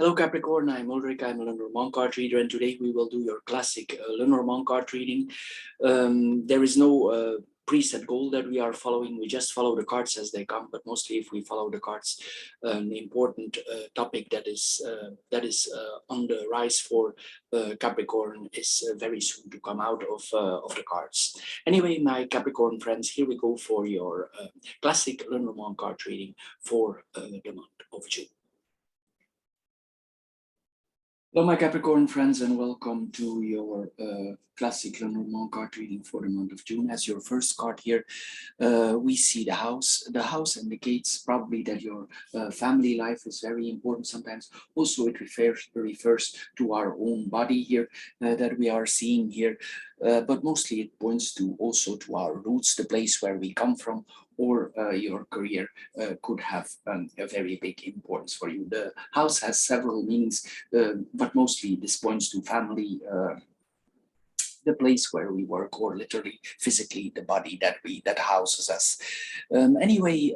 Hello Capricorn, I'm Ulrich, I'm a Lenormand card reader, and today we will do your classic Lenormand card reading. There is no preset goal that we are following, we just follow the cards as they come, but mostly if we follow the cards, an important topic that is on the rise for Capricorn is very soon to come out of the cards. Anyway, my Capricorn friends, here we go for your classic Lenormand card reading for the month of June. Hello, my Capricorn friends, and welcome to your classic Lenormand card reading for the month of June. As your first card here, we see the house. The house indicates probably that your family life is very important. Sometimes also it refers to our own body here that we are seeing here, but mostly it points to also to our roots, the place where we come from, or your career could have a very big importance for you. The house has several meanings, but mostly this points to family, the place where we work, or literally physically the body that houses us. Anyway,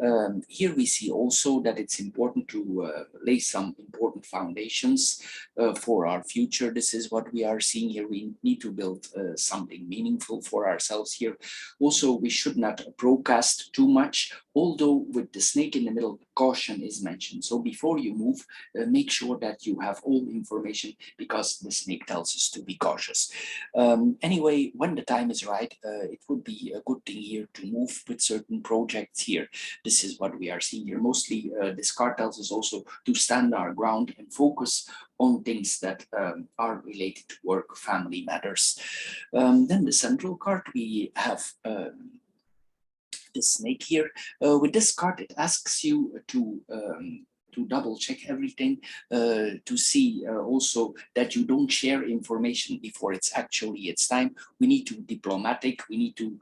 here we see also that it's important to lay some important foundations for our future. This is what we are seeing here. We need to build something meaningful for ourselves here. Also, we should not broadcast too much, although with the snake in the middle, caution is mentioned. So before you move, make sure that you have all information, because the snake tells us to be cautious. Anyway, when the time is right, it would be a good thing here to move with certain projects here. This is what we are seeing here. Mostly this card tells us also to stand our ground and focus on things that are related to work, family matters. Then the central card, we have the snake here. With this card, it asks you to double check everything, to see also that you don't share information before it's time. We need to be diplomatic. We need to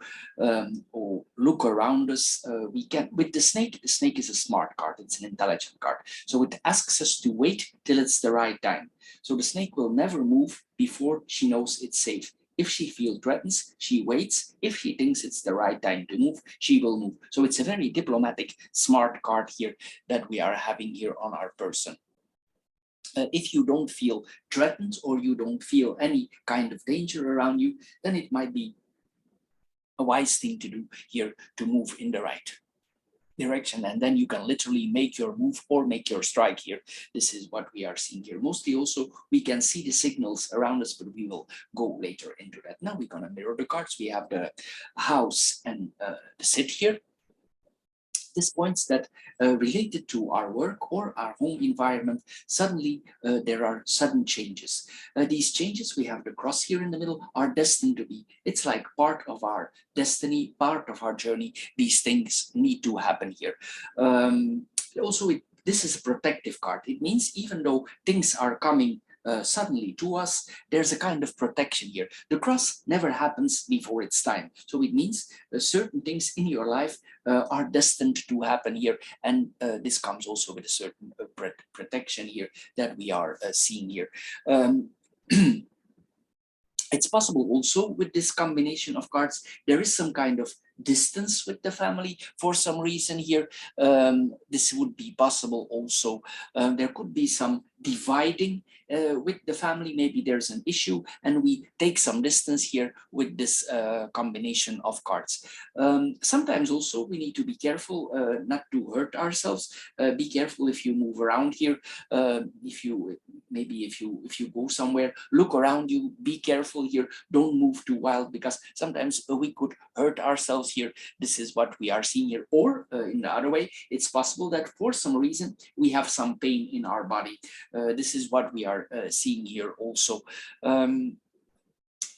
look around us. We can, with the snake is a smart card. It's an intelligent card. So it asks us to wait till it's the right time. So the snake will never move before she knows it's safe. If she feels threatened, she waits. If she thinks it's the right time to move, she will move. So it's a very diplomatic, smart card here that we are having here on our person. If you don't feel threatened, or you don't feel any kind of danger around you, then it might be a wise thing to do here to move in the right direction, and then you can literally make your move or make your strike here. This is what we are seeing here. Mostly also we can see the signals around us, but we will go later into that. Now we're going to mirror the cards. We have the house and the sit here. This points that related to our work or our home environment, suddenly there are sudden changes. These changes, we have the cross here in the middle, are destined to be. It's like part of our destiny, part of our journey. These things need to happen here. Also, this is a protective card. It means even though things are coming suddenly to us, there's a kind of protection here. The cross never happens before its time. So it means certain things in your life are destined to happen here. And this comes also with a certain protection here that we are seeing here. It's possible also with this combination of cards, there is some kind of distance with the family for some reason here. This would be possible also. There could be some dividing with the family. Maybe there's an issue and we take some distance here with this combination of cards. Sometimes also we need to be careful not to hurt ourselves. Be careful if you move around here. If you go somewhere, look around you, be careful here. Don't move too wild, because sometimes we could hurt ourselves here. This is what we are seeing here. Or in the other way, it's possible that for some reason we have some pain in our body. This is what we are seeing here also.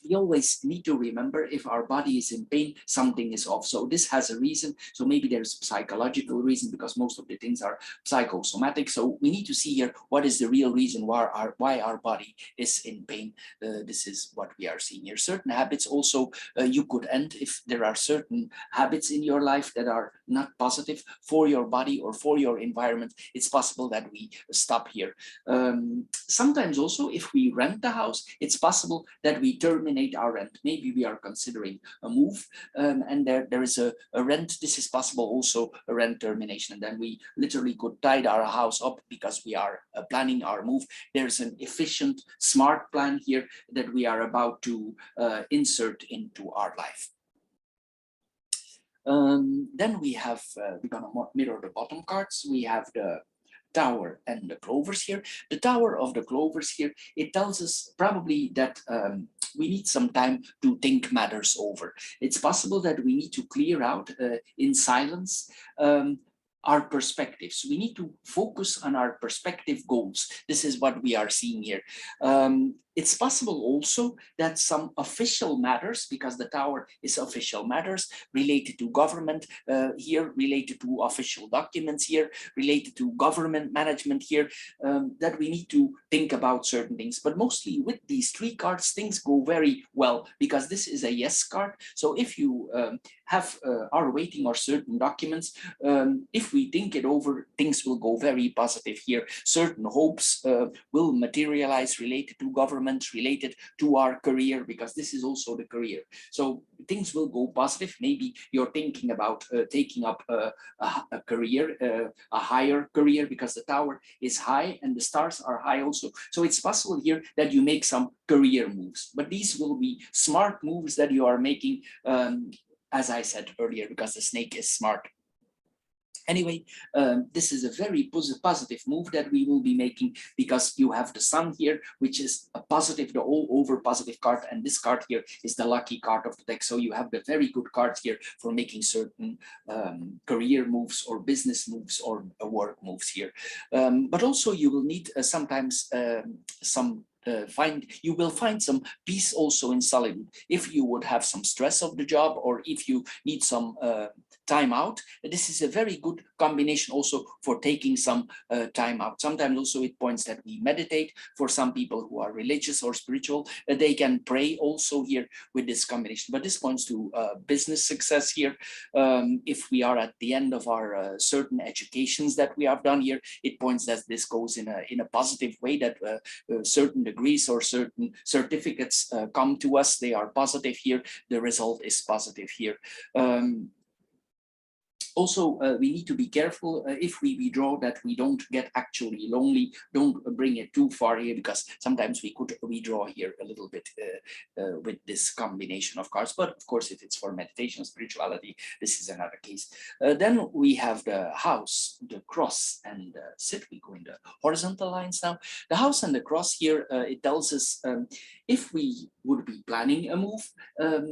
We always need to remember, if our body is in pain, something is off. So this has a reason. So maybe there's a psychological reason, because most of the things are psychosomatic. So we need to see here what is the real reason why our body is in pain. This is what we are seeing here. Certain habits also you could end if there are certain habits in your life that are not positive for your body or for your environment, it's possible that we stop here. Sometimes also, if we rent the house, it's possible that we terminate our rent. Maybe we are considering a move, and there is a rent. This is possible also, a rent termination. And then we literally could tie our house up because we are planning our move. There's an efficient, smart plan here that we are about to insert into our life. Then we have, we're gonna mirror the bottom cards. We have the Tower and the Clovers here. The Tower of the Clovers here, it tells us probably that we need some time to think matters over. It's possible that we need to clear out in silence our perspectives. We need to focus on our perspective goals. This is what we are seeing here. It's possible also that some official matters, because the Tower is official matters related to government here, related to official documents here, related to government management here, that we need to think about certain things. But mostly with these three cards, things go very well, because this is a yes card. So if you are waiting on certain documents, if we think it over, things will go very positive here. Certain hopes will materialize related to government, related to our career, because this is also the career. So things will go positive. Maybe you're thinking about taking up a career, a higher career, because the Tower is high and the stars are high also. So it's possible here that you make some career moves, but these will be smart moves that you are making, as I said earlier, because the snake is smart. Anyway, this is a very positive move that we will be making, because you have the Sun here, which is a positive, the all over positive card, and this card here is the lucky card of the deck. So you have the very good cards here for making certain career moves or business moves or work moves here. But also you will need sometimes some you will find some peace also in solitude. If you would have some stress of the job, or if you need some time out, this is a very good combination also for taking some time out. Sometimes also it points that we meditate. For some people who are religious or spiritual, they can pray also here with this combination. But this points to business success here. If we are at the end of our certain educations that we have done here, it points that this goes in a positive way, that certain degrees or certain certificates come to us. They are positive here. The result is positive here. Also, we need to be careful if we withdraw, that we don't get actually lonely. Don't bring it too far here, because sometimes we could withdraw here a little bit with this combination of cards. But of course, if it's for meditation, spirituality, this is another case. Then we have the House, the Cross, and the Sit. We go in the horizontal lines now. The House and the Cross here, it tells us if we would be planning a move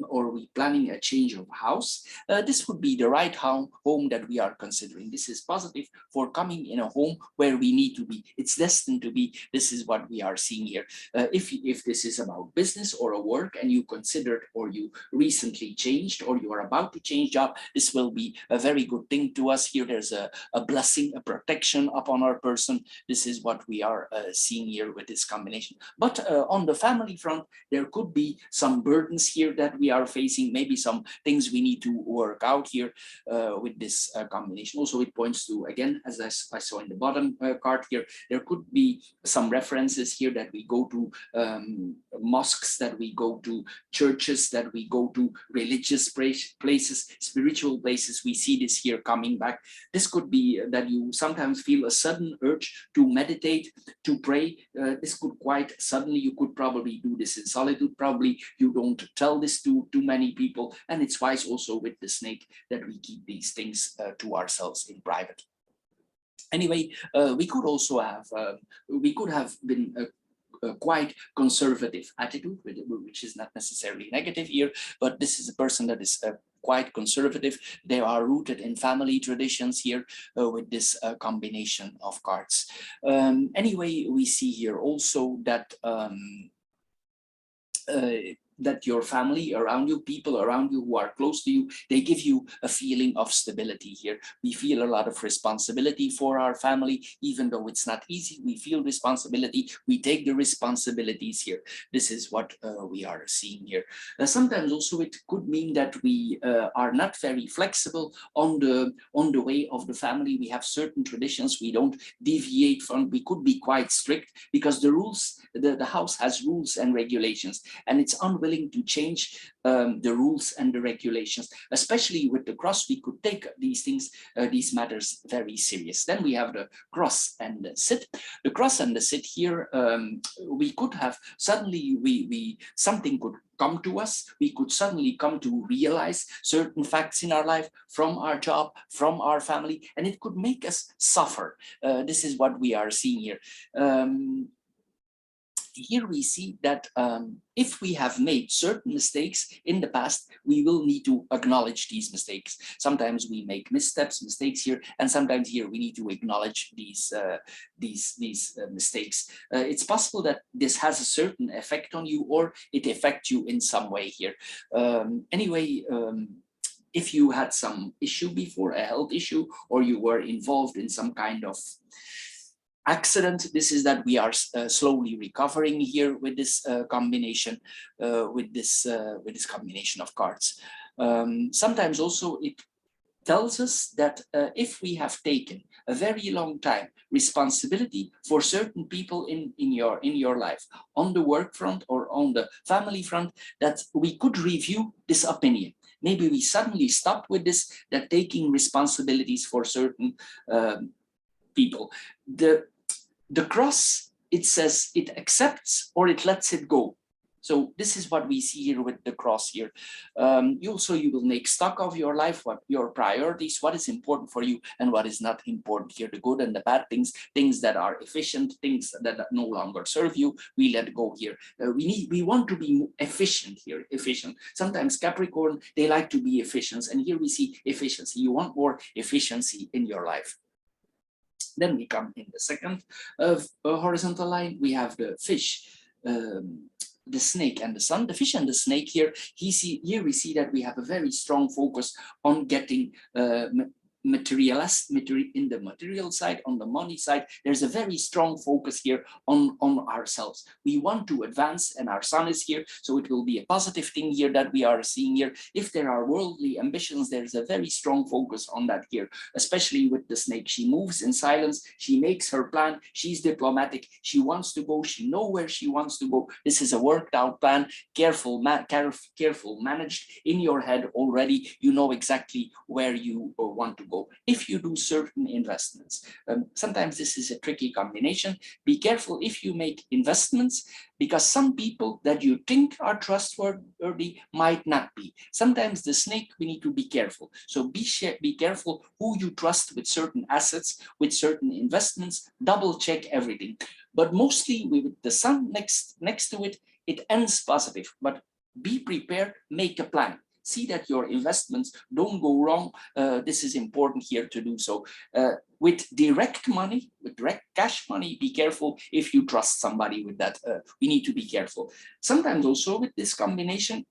or we planning a change of house, this would be the right home that we are considering. This is positive for coming in a home where we need to be. It's destined to be. This is what we are seeing here. If this is about business or a work, and you considered or you recently changed or you are about to change job, this will be a very good thing to us here. There's a blessing, a protection upon our person. This is what we are seeing here with this combination. But on the family front, there could be some burdens here that we are facing, maybe some things we need to work out here with this combination. Also, it points to, again, as I saw in the bottom card here, there could be some references here that we go to mosques, that we go to churches, that we go to religious places, spiritual places. We see this here coming back. This could be that you sometimes feel a sudden urge to meditate, to pray. This could quite suddenly, you could probably do this in solitude. Probably you don't tell this to too many people. And it's wise also with the snake that we keep these things to ourselves in private. Anyway, we could also have, we could have been a quite conservative attitude, which is not necessarily negative here, but this is a person that is quite conservative. They are rooted in family traditions here with this combination of cards. Anyway, we see here also that that your family around you, people around you who are close to you, they give you a feeling of stability here. We feel a lot of responsibility for our family, even though it's not easy. We feel responsibility. We take the responsibilities here. This is what we are seeing here. Sometimes also it could mean that we are not very flexible on the way of the family. We have certain traditions we don't deviate from. We could be quite strict because the rules, the house has rules and regulations, and it's unwilling to change the rules and the regulations. Especially with the cross, we could take these things, these matters very serious. Then we have the cross and the sit. The cross and the sit here, we could have suddenly something could come to us. We could suddenly come to realize certain facts in our life from our job, from our family, and it could make us suffer. This is what we are seeing here. Here we see that if we have made certain mistakes in the past, we will need to acknowledge these mistakes. Sometimes we make mistakes here, and sometimes here we need to acknowledge these mistakes. It's possible that this has a certain effect on you, or it affects you in some way here. Anyway, if you had some issue before, a health issue, or you were involved in some kind of accident, this is that we are slowly recovering here with this combination, with this combination of cards. Sometimes also it tells us that if we have taken a very long time responsibility for certain people in your life, on the work front or on the family front, that we could review this opinion. Maybe we suddenly stop with this, that taking responsibilities for certain people. The cross, it says it accepts or it lets it go. So this is what we see here with the cross here. You will make stock of your life, what your priorities, what is important for you and what is not important here, the good and the bad things, things that are efficient, things that no longer serve you, we let go here. We want to be efficient here, efficient. Sometimes Capricorn, they like to be efficient, and here we see efficiency. You want more efficiency in your life. Then we come in the second horizontal line, we have the fish, the snake and the sun. The fish and the snake here, here we see that we have a very strong focus on getting in the material side, on the money side. There's a very strong focus here on ourselves. We want to advance, and our sun is here, so it will be a positive thing here that we are seeing here. If there are worldly ambitions, there's a very strong focus on that here, especially with the snake. She moves in silence, she makes her plan, she's diplomatic, she wants to go, she knows where she wants to go. This is a worked out plan, careful managed in your head already. You know exactly where you want to go. If you do certain investments, sometimes this is a tricky combination. Be careful if you make investments, because some people that you think are trustworthy might not be. Sometimes the snake, we need to be careful. So be careful who you trust with certain assets, with certain investments. Double check everything. But mostly with the sun next to it, it ends positive. But be prepared, make a plan. See that your investments don't go wrong. This is important here to do so. With direct money, with direct cash money, be careful if you trust somebody with that. We need to be careful. Sometimes also with this combination,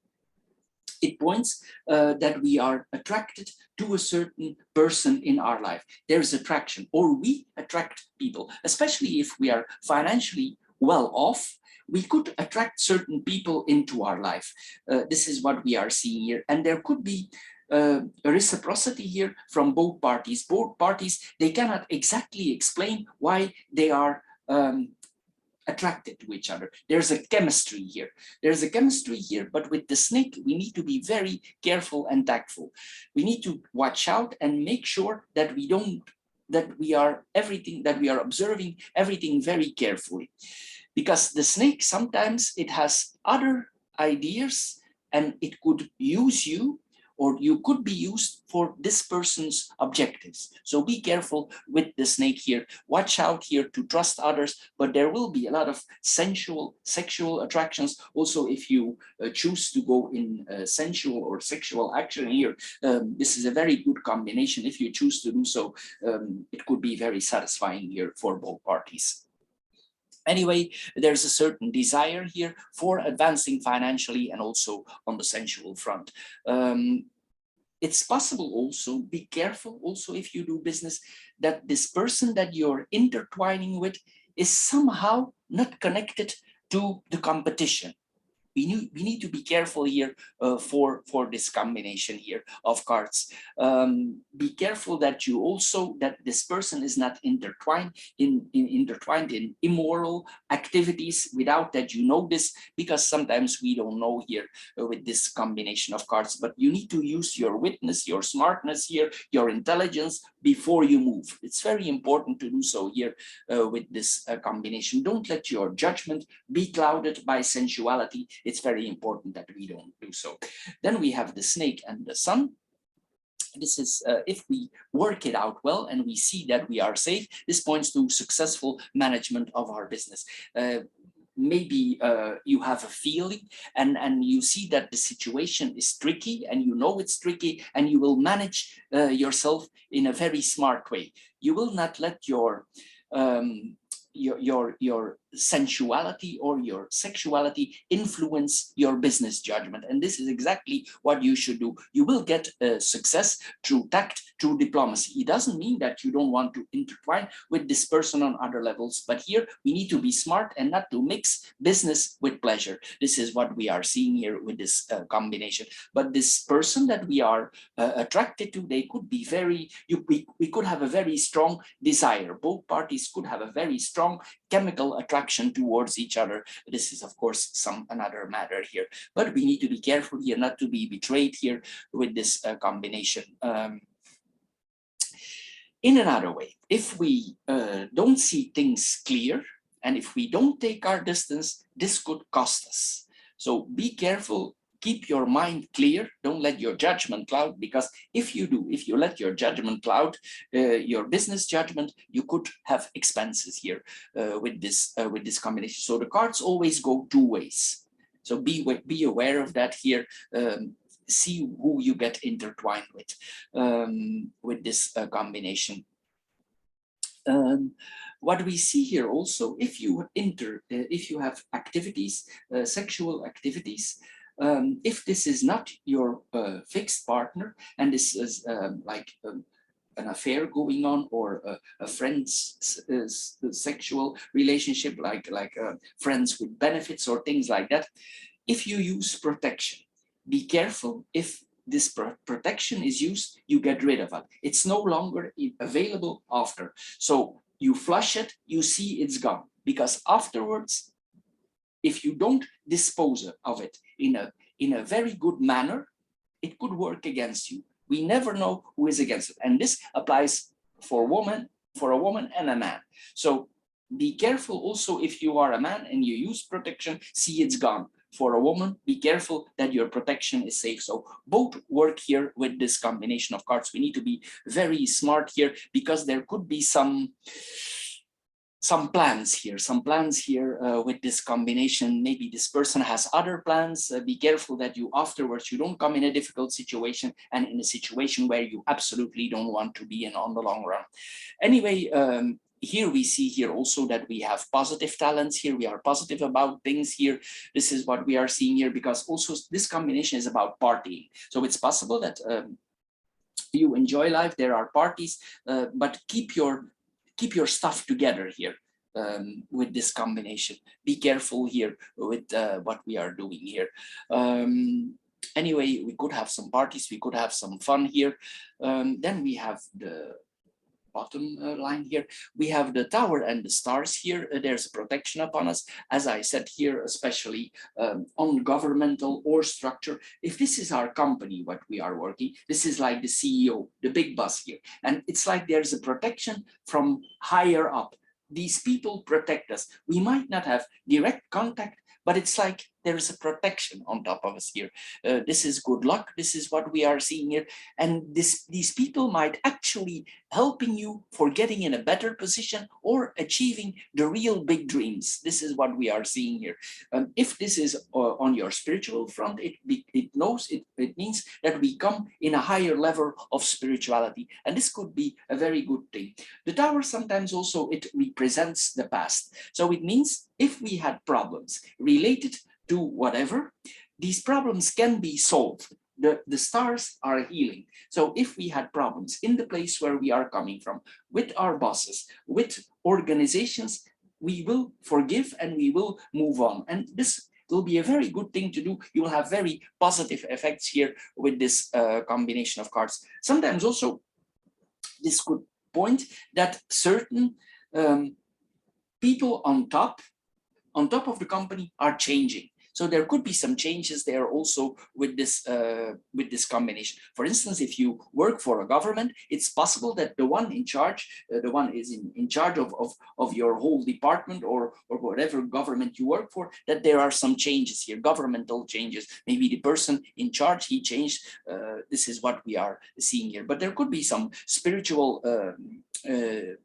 it points that we are attracted to a certain person in our life. There's attraction, or we attract people, especially if we are financially well off. We could attract certain people into our life. This is what we are seeing here. And there could be a reciprocity here from both parties. Both parties, they cannot exactly explain why they are attracted to each other. There's a chemistry here. There's a chemistry here, but with the snake, we need to be very careful and tactful. We need to watch out and make sure that we are observing everything very carefully. Because the snake, sometimes it has other ideas and it could use you, or you could be used for this person's objectives. So be careful with the snake here. Watch out here to trust others, but there will be a lot of sexual attractions. Also, if you choose to go in sensual or sexual action here, this is a very good combination. If you choose to do so, it could be very satisfying here for both parties. Anyway, there's a certain desire here for advancing financially and also on the sensual front. It's possible also, be careful also if you do business, that this person that you're intertwining with is somehow not connected to the competition. We need to be careful here for this combination here of cards. Be careful that you also, that this person is not intertwined in immoral activities without that you know this, because sometimes we don't know here with this combination of cards. But you need to use your witness, your smartness here, your intelligence before you move. It's very important to do so here with this combination. Don't let your judgment be clouded by sensuality. It's very important that we don't do so. Then we have the snake and the sun. This is if we work it out well and we see that we are safe, this points to successful management of our business. Maybe you have a feeling and you see that the situation is tricky and you know it's tricky, and you will manage yourself in a very smart way. You will not let your sensuality or your sexuality influence your business judgment. And this is exactly what you should do. You will get success through tact, through diplomacy. It doesn't mean that you don't want to intertwine with this person on other levels, but here we need to be smart and not to mix business with pleasure. This is what we are seeing here with this combination. But this person that we are attracted to, they could be we could have a very strong desire. Both parties could have a very strong chemical attraction towards each other. This is of course another matter here, but we need to be careful here not to be betrayed here with this combination. In another way, if we don't see things clear and if we don't take our distance, this could cost us. So be careful. Keep your mind clear. Don't let your judgment cloud, because if you let your judgment cloud, your business judgment, you could have expenses here with this combination. So the cards always go two ways. So be aware of that here. See who you get intertwined with this combination. What we see here also, if you have activities, sexual activities. If this is not your fixed partner and this is like an affair going on, or a friend's sexual relationship, like friends with benefits or things like that, if you use protection, be careful. If this protection is used, you get rid of it. It's no longer available after. So you flush it, you see it's gone, because afterwards, if you don't dispose of it in a very good manner, it could work against you. We never know who is against it. And this applies for a woman and a man. So be careful also if you are a man and you use protection, see it's gone. For a woman, be careful that your protection is safe. So both work here with this combination of cards. We need to be very smart here, because there could be some plans here with this combination. Maybe this person has other plans. Be careful that you afterwards, you don't come in a difficult situation and in a situation where you absolutely don't want to be in on the long run. Anyway, here we see here also that we have positive talents here. We are positive about things here. This is what we are seeing here, because also this combination is about partying. So it's possible that you enjoy life, there are parties, but keep your stuff together here with this combination. Be careful here with what we are doing here. Anyway, we could have some parties, we could have some fun here. Then we have the bottom line here. We have the tower and the stars here. There's protection upon us, as I said here, especially on governmental or structure. If this is our company, what we are working, this is like the CEO, the big boss here. And it's like there's a protection from higher up. These people protect us. We might not have direct contact, but it's like there is a protection on top of us here. This is good luck. This is what we are seeing here. And these people might actually helping you for getting in a better position or achieving the real big dreams. This is what we are seeing here. If this is on your spiritual front, it means that we come in a higher level of spirituality. And this could be a very good thing. The tower sometimes also, it represents the past. So it means if we had problems related to whatever, these problems can be solved. The stars are healing. So if we had problems in the place where we are coming from, with our bosses, with organizations, we will forgive and we will move on. And this will be a very good thing to do. You will have very positive effects here with this combination of cards. Sometimes also this could point that certain people on top of the company are changing. So there could be some changes there also with this combination. For instance, if you work for a government, it's possible that the one in charge, the one is in charge of your whole department or whatever government you work for, that there are some changes here, governmental changes. Maybe the person in charge, he changed. This is what we are seeing here. But there could be some spiritual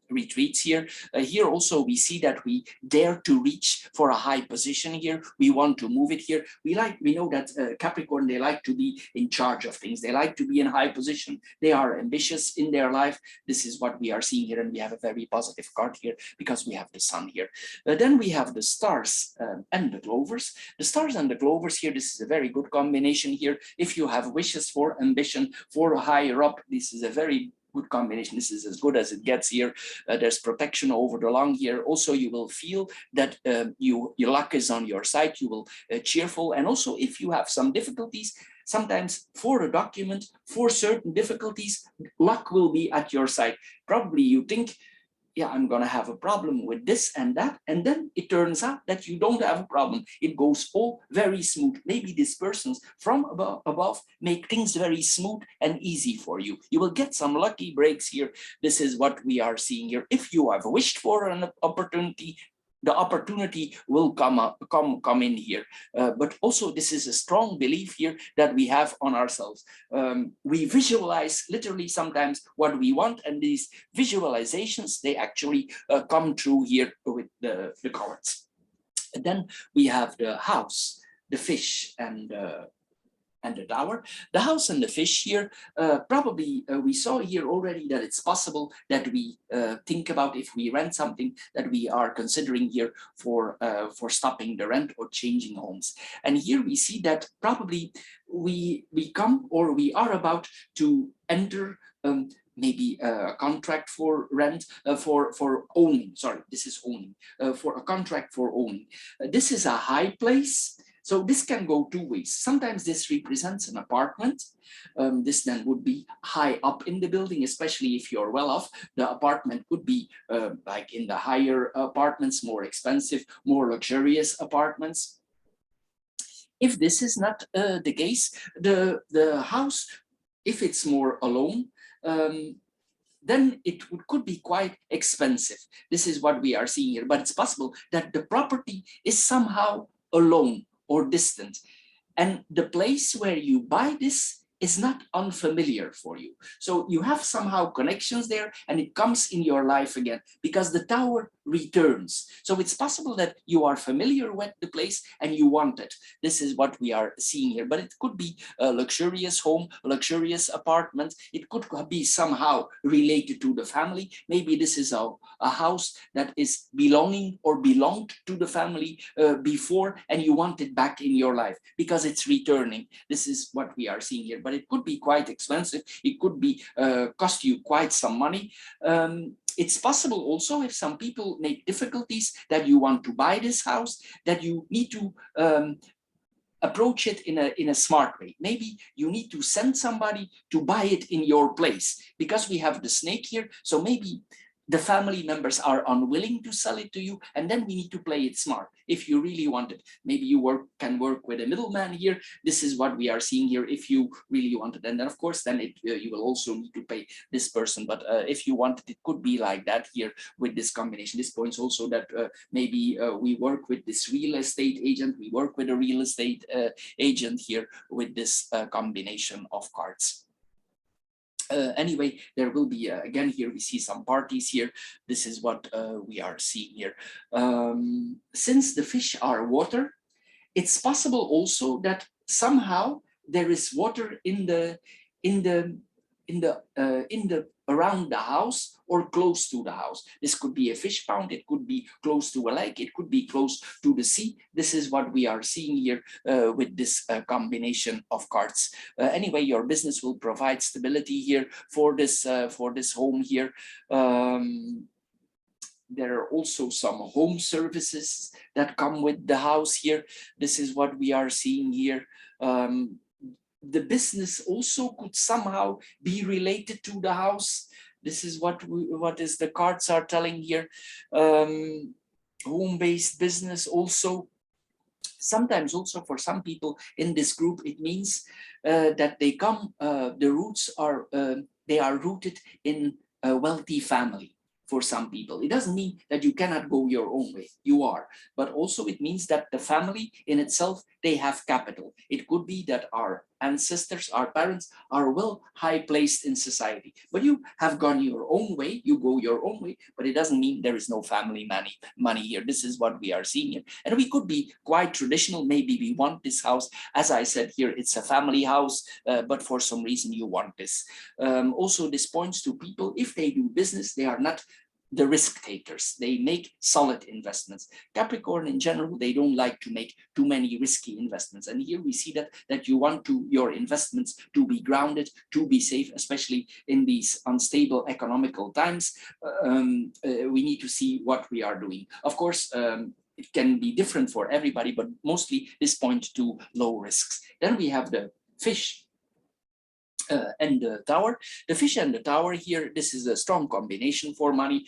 retreats here. Here also we see that we dare to reach for a high position here. We want to move it here. We know that Capricorn, they like to be in charge of things. They like to be in high position. They are ambitious in their life. This is what we are seeing here, and we have a very positive card here because we have the sun here. Then we have the stars and the clovers. The stars and the clovers here, this is a very good combination here. If you have wishes for ambition, for higher up, this is a very good combination. This is as good as it gets here. There's protection over the long year. Also, you will feel that your luck is on your side. You will cheerful. And also, if you have some difficulties, sometimes for a document, for certain difficulties, luck will be at your side. Probably you think, yeah, I'm going to have a problem with this and that. And then it turns out that you don't have a problem. It goes all very smooth. Maybe these persons from above make things very smooth and easy for you. You will get some lucky breaks here. This is what we are seeing here. If you have wished for an opportunity, the opportunity will come in here. But also this is a strong belief here that we have on ourselves. We visualize literally sometimes what we want, and these visualizations, they actually come true here with the cards. And then we have the house, the fish, and the tower. The house and the fish here, probably we saw here already that it's possible that we think about, if we rent something, that we are considering here for stopping the rent or changing homes. And here we see that probably we come, or we are about to enter maybe a contract for rent, for owning. Sorry, this is owning, for a contract for owning. This is a high place. So this can go two ways. Sometimes this represents an apartment. This then would be high up in the building, especially if you're well off. The apartment could be like in the higher apartments, more expensive, more luxurious apartments. If this is not the case, the house, if it's more alone, then it could be quite expensive. This is what we are seeing here. But it's possible that the property is somehow alone or distant, and the place where you buy this is not unfamiliar for you. So you have somehow connections there, and it comes in your life again, because the tower returns. So it's possible that you are familiar with the place and you want it. This is what we are seeing here. But it could be a luxurious home, a luxurious apartment. It could be somehow related to the family. Maybe this is a house that is belonging or belonged to the family before, and you want it back in your life because it's returning. This is what we are seeing here. But it could be quite expensive. It could be cost you quite some money. It's possible also, if some people make difficulties, that you want to buy this house, that you need to approach it in a smart way. Maybe you need to send somebody to buy it in your place, because we have the snake here. So maybe the family members are unwilling to sell it to you, and then we need to play it smart. If you really want it, maybe you can work with a middleman here. This is what we are seeing here. If you really want it, and then of course then you will also need to pay this person. But if you want it, it could be like that here with this combination. This points also that maybe we work with this real estate agent, we work with a real estate agent here with this combination of cards. Anyway, there will be, again, here we see some parties here. This is what we are seeing here. Since the fish are water, it's possible also that somehow there is water in the around the house or close to the house. This could be a fish pond, it could be close to a lake, it could be close to the sea. This is what we are seeing here with this combination of cards. Anyway, your business will provide stability here for this home here. There are also some home services that come with the house here. This is what we are seeing here. The business also could somehow be related to the house. This is what the cards are telling here. Home-based business also. Sometimes also for some people in this group, it means that they come, the roots are, they are rooted in a wealthy family. For some people, it doesn't mean that you cannot go your own way, you are, but also it means that the family in itself, they have capital. It could be that our ancestors, our parents are well high placed in society, but you have gone your own way, you go your own way, but it doesn't mean there is no family money here. This is what we are seeing here. And we could be quite traditional. Maybe we want this house, as I said here, it's a family house, but for some reason you want this. Also, this points to people, if they do business, they are not the risk takers. They make solid investments. Capricorn in general, they don't like to make too many risky investments. And here we see that you want your investments to be grounded, to be safe, especially in these unstable economical times. We need to see what we are doing. Of course, it can be different for everybody, but mostly this points to low risks. Then we have the fish and the tower. The fish and the tower here, this is a strong combination for money.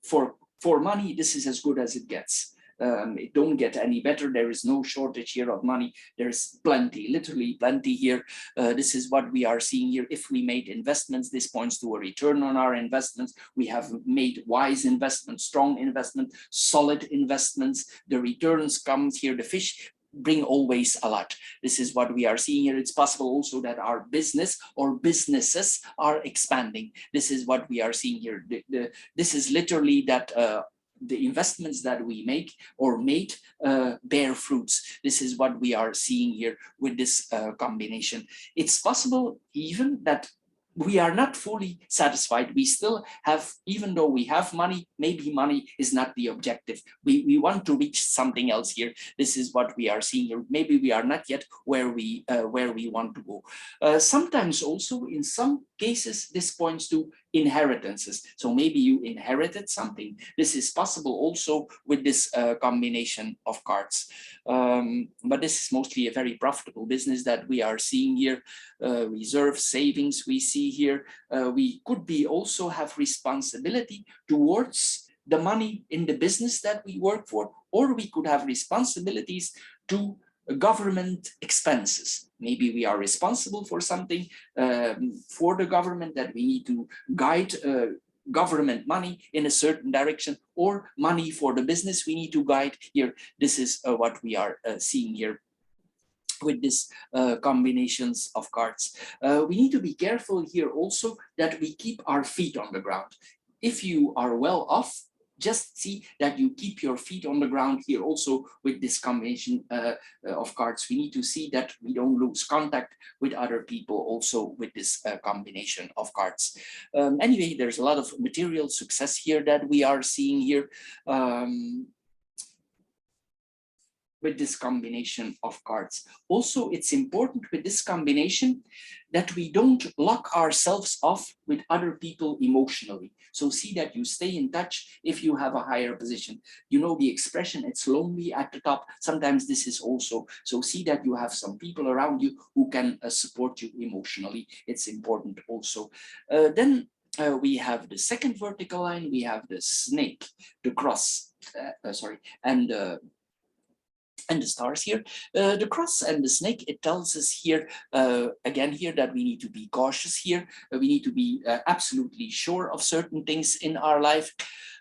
For money, this is as good as it gets. It don't get any better. There is no shortage here of money. There's plenty, literally plenty here. This is what we are seeing here. If we made investments, this points to a return on our investments. We have made wise investments, strong investment, solid investments. The returns comes here. The fish bring always a lot. This is what we are seeing here. It's possible also that our business or businesses are expanding. This is what we are seeing here. This is literally that the investments that we make or made bear fruits. This is what we are seeing here with this combination. It's possible even that we are not fully satisfied. We still have, even though we have money, maybe money is not the objective. We want to reach something else here. This is what we are seeing here. Maybe we are not yet where we want to go. Sometimes also in some cases, this points to inheritances. So maybe you inherited something. This is possible also with this combination of cards. But this is mostly a very profitable business that we are seeing here. Reserve savings we see here. We could be also have responsibility towards the money in the business that we work for, or we could have responsibilities to government expenses. Maybe we are responsible for something for the government that we need to guide government money in a certain direction, or money for the business we need to guide here. This is what we are seeing here with this combinations of cards. We need to be careful here also that we keep our feet on the ground. If you are well off, just see that you keep your feet on the ground here also with this combination of cards. We need to see that we don't lose contact with other people also with this combination of cards. Anyway, there's a lot of material success here that we are seeing here. With this combination of cards. Also, it's important with this combination that we don't lock ourselves off with other people emotionally. So see that you stay in touch if you have a higher position. You know the expression, it's lonely at the top. Sometimes this is also, so see that you have some people around you who can support you emotionally. It's important also. Then we have the second vertical line, we have the snake, the cross, and the stars here. The cross and the snake, it tells us here, again here, that we need to be cautious here. We need to be absolutely sure of certain things in our life.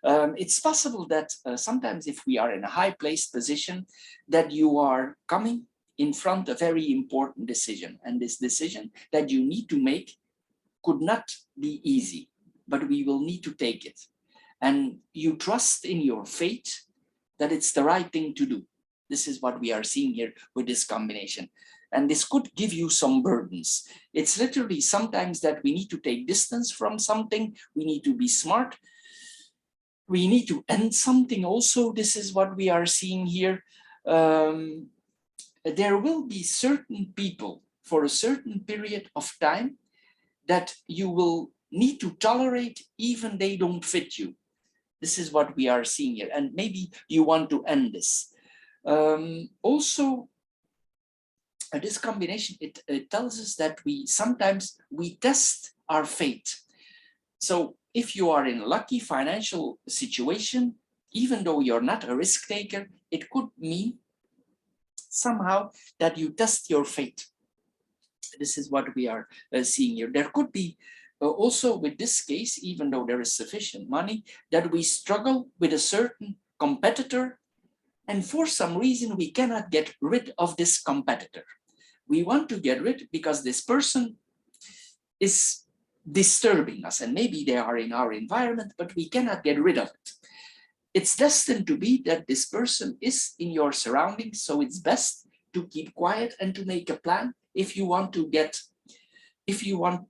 It's possible that sometimes if we are in a high-placed position, that you are coming in front of a very important decision. And this decision that you need to make could not be easy, but we will need to take it. And you trust in your fate that it's the right thing to do. This is what we are seeing here with this combination. And this could give you some burdens. It's literally sometimes that we need to take distance from something. We need to be smart. We need to end something also. This is what we are seeing here. There will be certain people for a certain period of time that you will need to tolerate even they don't fit you. This is what we are seeing here. And maybe you want to end this. Also, this combination, it tells us that sometimes we test our fate. So if you are in a lucky financial situation, even though you're not a risk taker, it could mean somehow that you test your fate. This is what we are seeing here. There could be also with this case, even though there is sufficient money, that we struggle with a certain competitor, and for some reason we cannot get rid of this competitor. We want to get rid because this person is disturbing us, and maybe they are in our environment, but we cannot get rid of it. It's destined to be that this person is in your surroundings, so it's best to keep quiet and to make a plan if you want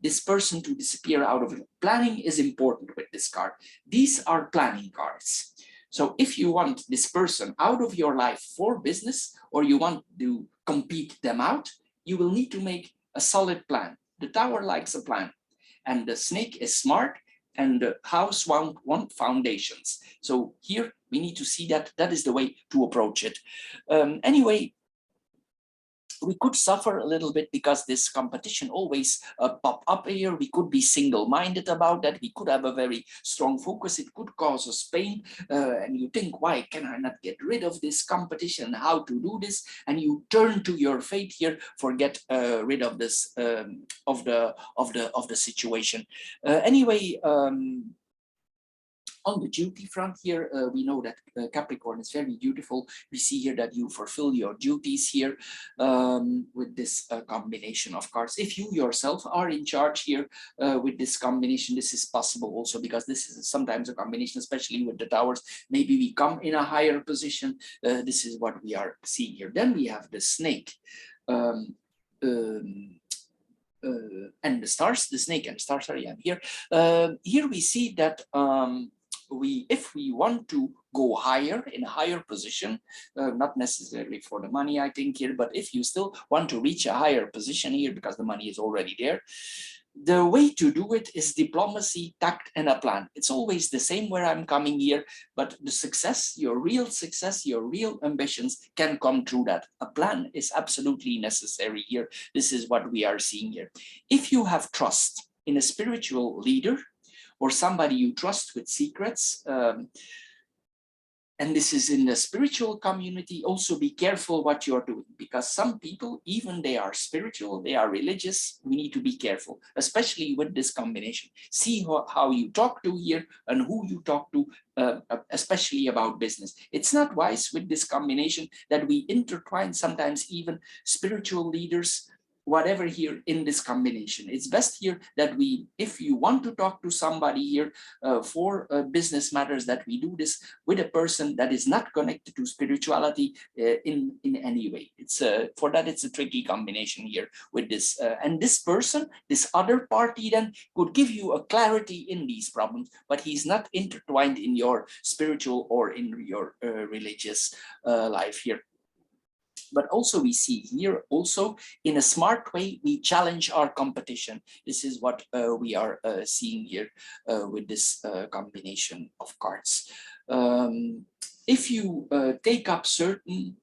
this person to disappear out of it. Planning is important with this card. These are planning cards. So if you want this person out of your life for business, or you want to compete them out, you will need to make a solid plan. The tower likes a plan, and the snake is smart, and the house want foundations. So here we need to see that that is the way to approach it. Anyway, we could suffer a little bit because this competition always pop up here. We could be single-minded about that. We could have a very strong focus. It could cause us pain. And you think, why can I not get rid of this competition? How to do this? And you turn to your fate here, forget rid of this of the situation. Anyway. On the duty front here, we know that Capricorn is very dutiful. We see here that you fulfill your duties here with this combination of cards. If you yourself are in charge here with this combination, this is possible also because this is sometimes a combination, especially with the towers. Maybe we come in a higher position. This is what we are seeing here. Then we have the snake. And the stars, the snake and the stars, sorry, I'm here. Here we see that if we want to go higher, in a higher position, not necessarily for the money, I think here, but if you still want to reach a higher position here because the money is already there, the way to do it is diplomacy, tact, and a plan. It's always the same where I'm coming here, but the success, your real ambitions can come through that. A plan is absolutely necessary here. This is what we are seeing here. If you have trust in a spiritual leader or somebody you trust with secrets, and this is in the spiritual community, also be careful what you're doing, because some people, even they are spiritual, they are religious, we need to be careful, especially with this combination. See how you talk to here and who you talk to, especially about business. It's not wise with this combination that we intertwine sometimes even spiritual leaders, whatever here in this combination. It's best here that we, if you want to talk to somebody here for business matters, that we do this with a person that is not connected to spirituality in any way. It's for that it's a tricky combination here with this. And this person, this other party then could give you a clarity in these problems, but he's not intertwined in your spiritual or in your religious life here. But also we see here also in a smart way, we challenge our competition. This is what we are seeing here with this combination of cards. If you take up certain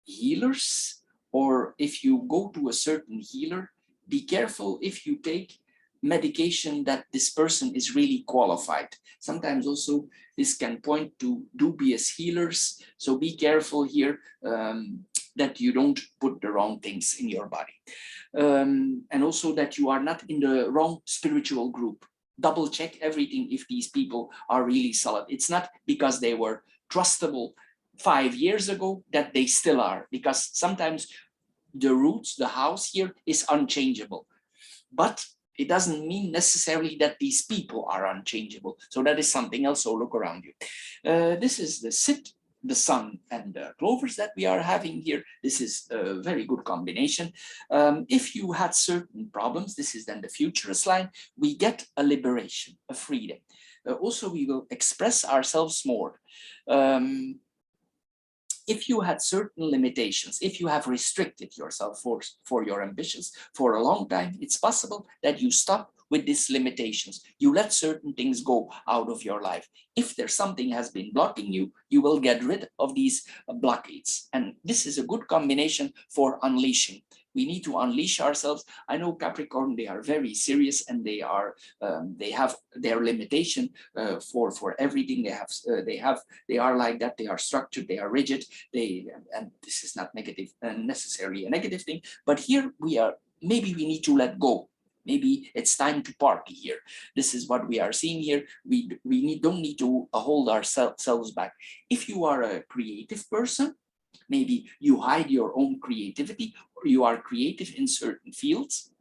healers, or if you go to a certain healer, be careful if you take medication that this person is really qualified. Sometimes also this can point to dubious healers. So be careful here that you don't put the wrong things in your body. And also that you are not in the wrong spiritual group. Double check everything if these people are really solid. It's not because they were trustable 5 years ago that they still are, because sometimes the roots, the house here is unchangeable. But it doesn't mean necessarily that these people are unchangeable. So that is something else, so look around you. This is the sit, the sun, and the clovers that we are having here. This is a very good combination. If you had certain problems, this is then the futurist line, we get a liberation, a freedom. Also, we will express ourselves more. If you had certain limitations, if you have restricted yourself for your ambitions for a long time, it's possible that you stop with these limitations. You let certain things go out of your life. If there's something has been blocking you, you will get rid of these blockades. And this is a good combination for unleashing. We need to unleash ourselves. I know Capricorn, they are very serious, and they have their limitation for everything. They are like that. They are structured. They are rigid. And this is not negative, necessarily a negative thing. But here maybe we need to let go. Maybe it's time to party here. This is what we are seeing here. We don't need to hold ourselves back. If you are a creative person, maybe you hide your own creativity, or you are creative in certain fields.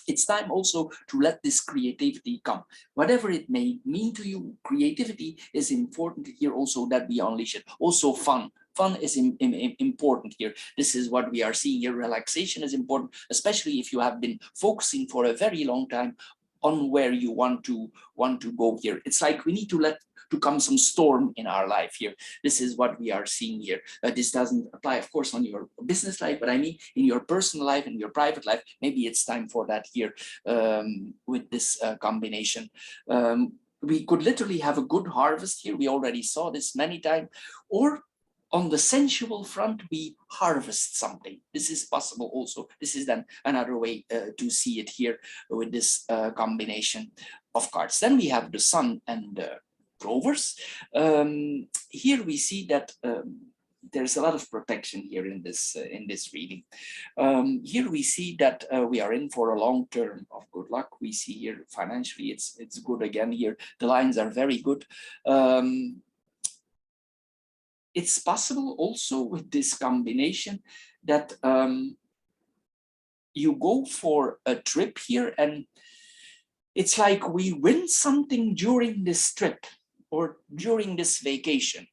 It's time also to let this creativity come. Whatever it may mean to you, creativity is important here also that we unleash it. Also fun. Fun is important here. This is what we are seeing here. Relaxation is important, especially if you have been focusing for a very long time on where you want to go here. It's like we need to let to come some storm in our life here. This is what we are seeing here. This doesn't apply, of course, on your business life, but I mean in your personal life and your private life, maybe it's time for that here with this combination. We could literally have a good harvest here. We already saw this many times. Or on the sensual front, we harvest something. This is possible also. This is then another way to see it here with this combination of cards. Then we have the sun and the clovers. Here we see that there's a lot of protection here in this reading. Here we see that we are in for a long term of good luck. We see here financially it's good again here. The lines are very good. It's possible also with this combination that you go for a trip here, and it's like we win something during this trip or during this vacation.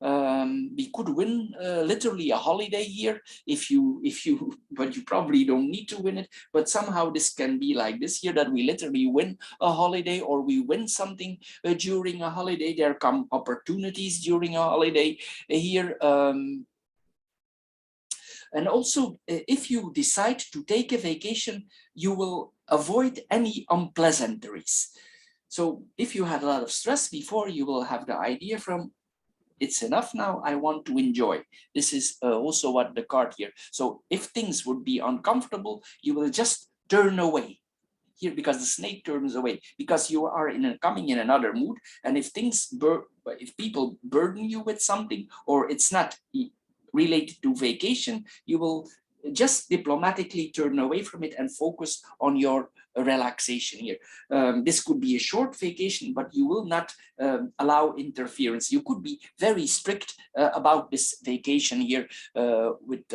We could win literally a holiday here but you probably don't need to win it. But somehow this can be like this here, that we literally win a holiday, or we win something during a holiday. There come opportunities during a holiday here. And also, if you decide to take a vacation, you will avoid any unpleasantries. So if you had a lot of stress before, you will have the idea from, it's enough now, I want to enjoy. This is also what the card here. So if things would be uncomfortable, you will just turn away here, because the snake turns away, because you are coming in another mood. And if if people burden you with something, or it's not related to vacation, you will just diplomatically turn away from it and focus on your relaxation here. This could be a short vacation, but you will not allow interference. You could be very strict about this vacation here with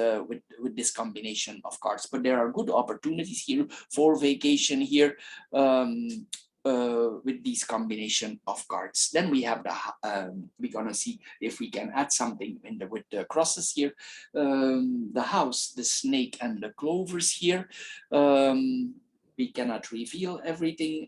this combination of cards. But there are good opportunities here for vacation here with these combination of cards. Then we have we're gonna see if we can add something with the crosses here. The house, the snake, and the clovers here. We cannot reveal everything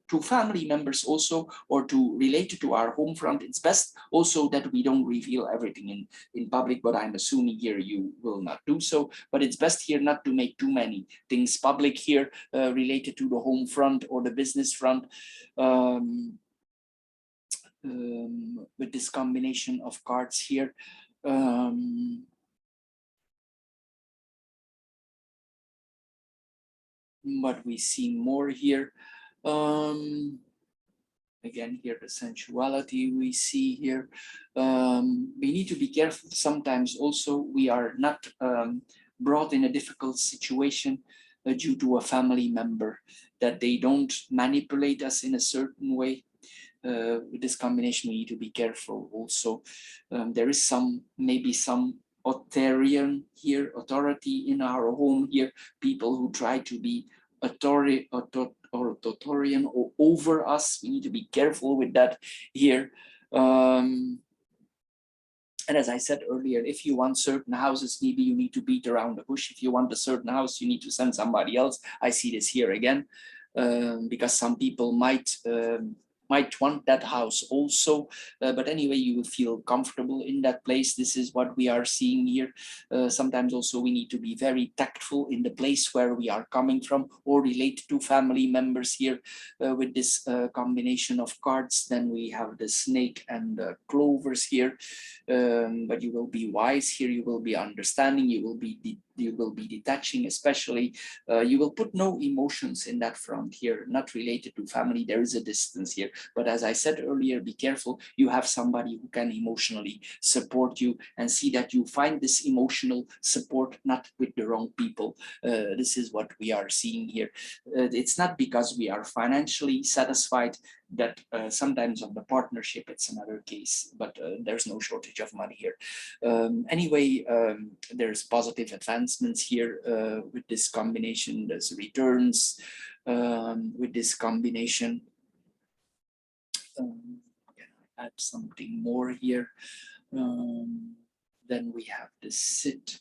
to family members also, or to relate to our home front. It's best also that we don't reveal everything in public, but I'm assuming here you will not do so. But it's best here not to make too many things public here related to the home front or the business front. With this combination of cards here. but we see more here. Again, here the sensuality we see here. We need to be careful. Sometimes also we are not brought in a difficult situation due to a family member, that they don't manipulate us in a certain way. With this combination, we need to be careful also. There is maybe some authoritarian here, authority in our home here, people who try to be authoritarian or over us. We need to be careful with that here. And as I said earlier, if you want certain houses, maybe you need to beat around the bush. If you want a certain house, you need to send somebody else. I see this here again, because some people might want that house also, but anyway, you will feel comfortable in that place. This is what we are seeing here. Sometimes also we need to be very tactful in the place where we are coming from, or relate to family members here with this combination of cards. Then we have the snake and the clovers here, but you will be wise here, you will be understanding, you will be detaching, especially you will put no emotions in that front here, not related to family. There is a distance here, but as I said earlier, be careful. You have somebody who can emotionally support you, and see that you find this emotional support not with the wrong people. This is what we are seeing here. It's not because we are financially satisfied, that sometimes on the partnership it's another case, but there's no shortage of money here. Anyway, there's positive advancements here with this combination. There's returns with this combination. Can I add something more here? Then we have the sit,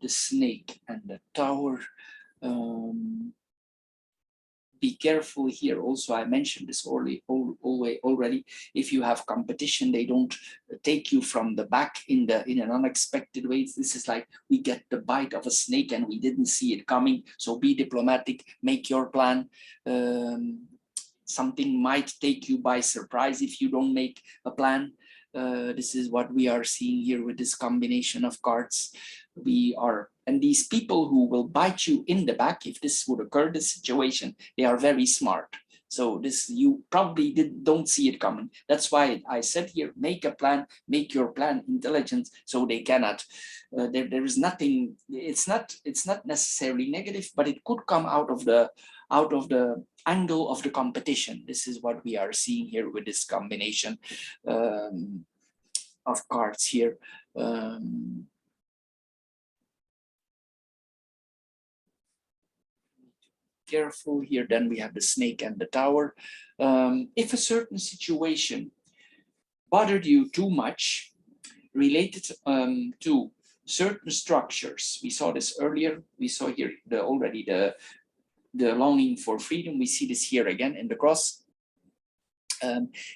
the snake, and the tower. Be careful here also. I mentioned this already. If you have competition, they don't take you from the back in an unexpected way. This is like we get the bite of a snake and we didn't see it coming. So be diplomatic, make your plan. Something might take you by surprise if you don't make a plan. This is what we are seeing here with this combination of cards. And these people who will bite you in the back, if this would occur, this situation, they are very smart. So this, you probably don't see it coming. That's why I said here, make a plan, make your plan intelligent, so they cannot. There is nothing. It's not necessarily negative, but it could come out of the angle of the competition. This is what we are seeing here with this combination of cards here. Careful here. Then we have the snake and the tower. If a certain situation bothered you too much, related to certain structures, we saw this earlier. We saw here already the longing for freedom. We see this here again in the cross.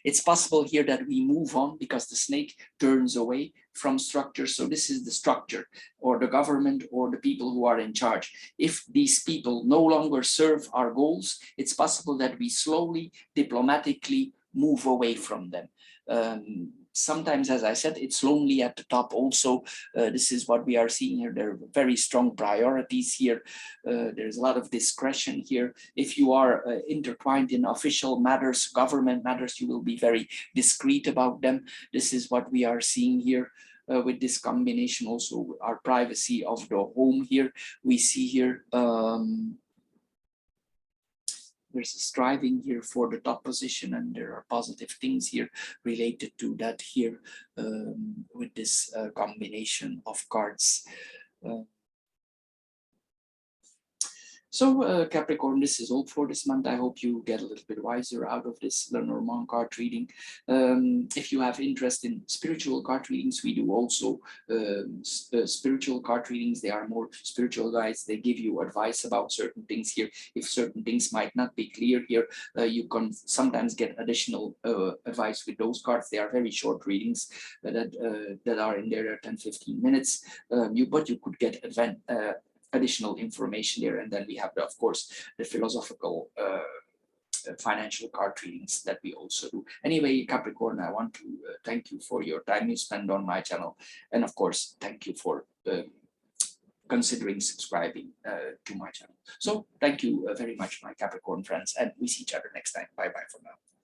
It's possible here that we move on because the snake turns away from structure. So this is the structure, or the government, or the people who are in charge. If these people no longer serve our goals, it's possible that we slowly, diplomatically move away from them. Sometimes, as I said, it's lonely at the top also. This is what we are seeing here. There are very strong priorities here. There's a lot of discretion here. If you are intertwined in official matters, government matters, you will be very discreet about them. This is what we are seeing here. With this combination, also our privacy of the home here. We see here there's a striving here for the top position, and there are positive things here related to that here with this combination of cards. So Capricorn, this is all for this month. I hope you get a little bit wiser out of this Lenormand card reading. If you have interest in spiritual card readings, we do also spiritual card readings. They are more spiritual guides. They give you advice about certain things here. If certain things might not be clear here, you can sometimes get additional advice with those cards. They are very short readings that are in there, 10-15 minutes. But you could get additional information there. And then we have, of course, the philosophical financial card readings that we also do. Anyway, Capricorn, I want to thank you for your time you spend on my channel. And of course, thank you for considering subscribing to my channel. So thank you very much, my Capricorn friends, and we see each other next time. Bye bye for now.